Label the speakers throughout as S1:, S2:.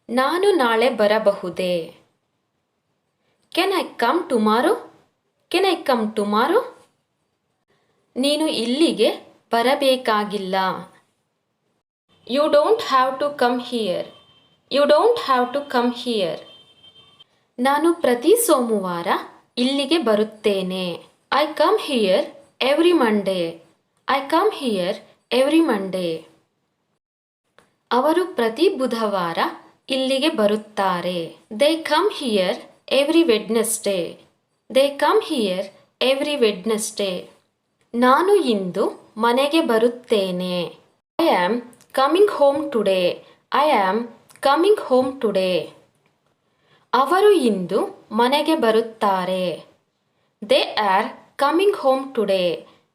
S1: ನಾನು ನಾಳೆ ಬರಬಹುದೇ? Can I come tomorrow? Can I come tomorrow? ನೀನು ಇಲ್ಲಿಗೆ ಬರಬೇಕಾಗಿಲ್ಲ. You don't have to come here. You don't have to come here. ನಾನು ಪ್ರತಿ ಸೋಮವಾರ ಇಲ್ಲಿಗೆ ಬರುತ್ತೇನೆ. I come here every Monday. I come here every Monday. ಅವರು ಪ್ರತಿ ಬುಧವಾರ ಇಲ್ಲಿಗೆ ಬರುತ್ತಾರೆ. They come here every Wednesday. They come here every Wednesday. ನಾನು ಇಂದು ಮನೆಗೆ ಬರುತ್ತೇನೆ. I am coming home today. I am coming home today. ಅವರು ಇಂದು ಮನೆಗೆ ಬರುತ್ತಾರೆ. They are coming home today.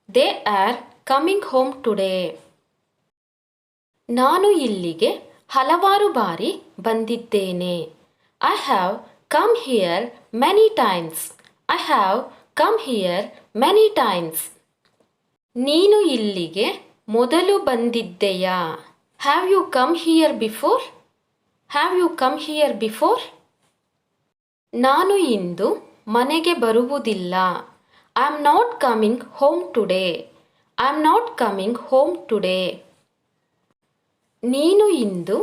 S1: They are coming home today. ನಾನು ಇಲ್ಲಿಗೆ ಹಲವಾರು ಬಾರಿ ಬಂದಿದ್ದೇನೆ. I have come here many times. I have come here many times. ನೀನು ಇಲ್ಲಿಗೆ ಮೊದಲು ಬಂದಿದ್ದೆಯಾ? Have you come here before? Have you come here before? ನಾನು ಇಂದು ಮನೆಗೆ ಬರುವುದಿಲ್ಲ. I am not coming home today. I am not coming home today. ನೀನು ಇಂದು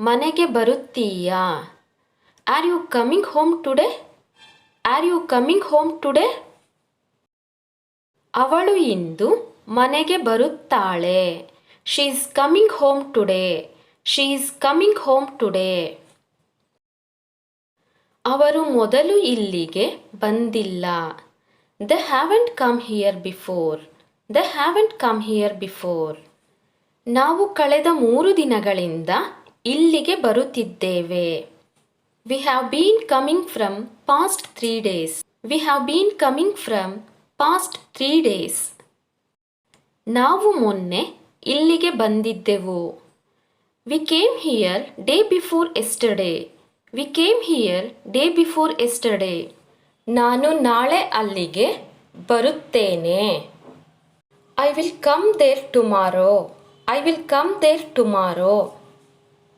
S1: ಮನೆಗೆ ಬರುತ್ತೀಯಾ? Are you coming home today? R you coming home today? ಅವಳು ಇಂದು ಮನೆಗೆ ಬರುತ್ತಾಳೆ. She is coming home today. She is coming home today. ಅವರು ಮೊದಲು ಇಲ್ಲಿಗೆ ಬಂದಿಲ್ಲ. They haven't come here before. They haven't come here before. ನಾವು ಕಳೆದ 3 ದಿನಗಳಿಂದ ಇಲ್ಲಿಗೆ ಬರುತ್ತಿದ್ದೇವೆ. We have been coming from past 3 days. We have been coming from past 3 days. ನಾವು ಮೊನ್ನೆ ಇಲ್ಲಿಗೆ ಬಂದಿದ್ದೆವು. We came here day before yesterday. We came here day before yesterday. ನಾನು ನಾಳೆ ಅಲ್ಲಿಗೆ ಬರುತ್ತೇನೆ. I will come there tomorrow. I will come there tomorrow.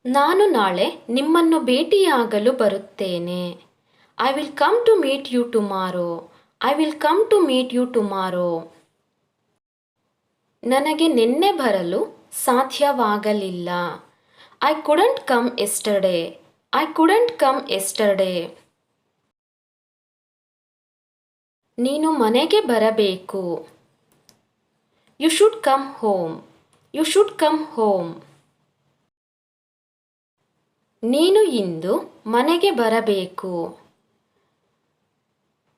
S1: ನಾನು ನಾಳೆ ನಿಮ್ಮನ್ನು ಭೇಟಿಯಾಗಲು ಬರುತ್ತೇನೆ. I will come to meet you tomorrow. I will come to meet you tomorrow. ನನಗೆ ನಿನ್ನೆ ಬರಲು ಸಾಧ್ಯವಾಗಲಿಲ್ಲ. I couldn't come yesterday. I couldn't come yesterday. ನೀನು ಮನೆಗೆ ಬರಬೇಕು. You should come home. You should come home. ನೀನು ಇಂದು ಮನೆಗೆ ಬರಬೇಕು.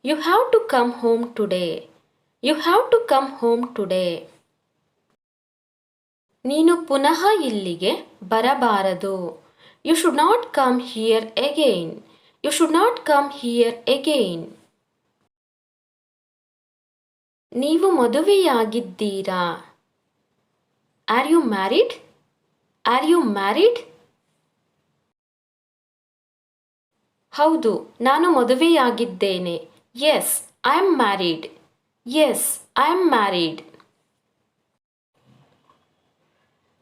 S1: You have to come home today. You have to come home today. ನೀನು ಪುನಃ ಇಲ್ಲಿಗೆ ಬರಬಾರದು. You should not come here again. You should not come here again. ನೀವು ಮದುವೆಯಾಗಿದ್ದೀರಾ? Are you married? Are you married? ಹೌದು, ನಾನು ಮದುವೆಯಾಗಿದ್ದೇನೆ. Yes, I am married. Yes, I am married.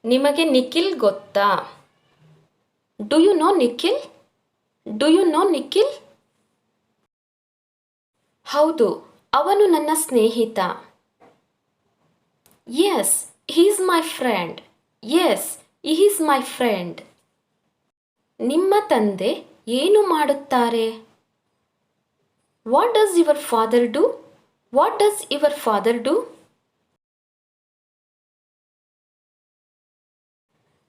S1: ನಿಮಗೆ ನಿಖಿಲ್ ಗೊತ್ತಾ? Do you know Nikhil? Do you know Nikhil? ಹೌದು, ಅವನು ನನ್ನ ಸ್ನೇಹಿತ. Yes, he is my friend. Yes, he is my friend. ನಿಮ್ಮ ತಂದೆ ಏನು ಮಾಡುತ್ತಾರೆ? What does your father do? What does your father do?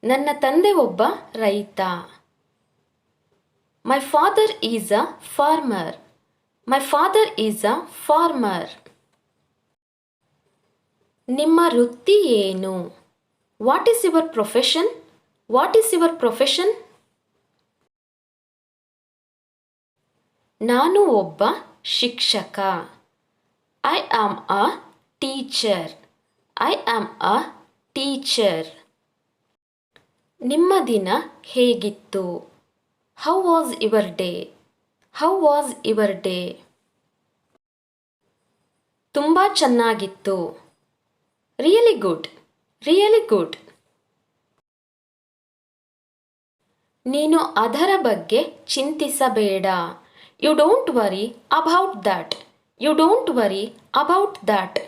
S1: ನನ್ನ ತಂದೆ ಒಬ್ಬ ರೈತ. My father is a farmer. My father is a farmer. ನಿಮ್ಮ ವೃತ್ತಿ ಏನು? What is your profession? What is your profession? ನಾನು ಒಬ್ಬ ಶಿಕ್ಷಕ. I am a teacher. I am a teacher. ನಿಮ್ಮ ದಿನ ಹೇಗಿತ್ತು? How was your day? How was your day? ತುಂಬ ಚೆನ್ನಾಗಿತ್ತು. Really good. Really good. ನೀನು ಅದರ ಬಗ್ಗೆ ಚಿಂತಿಸಬೇಡ. You don't worry about that. You don't worry about that.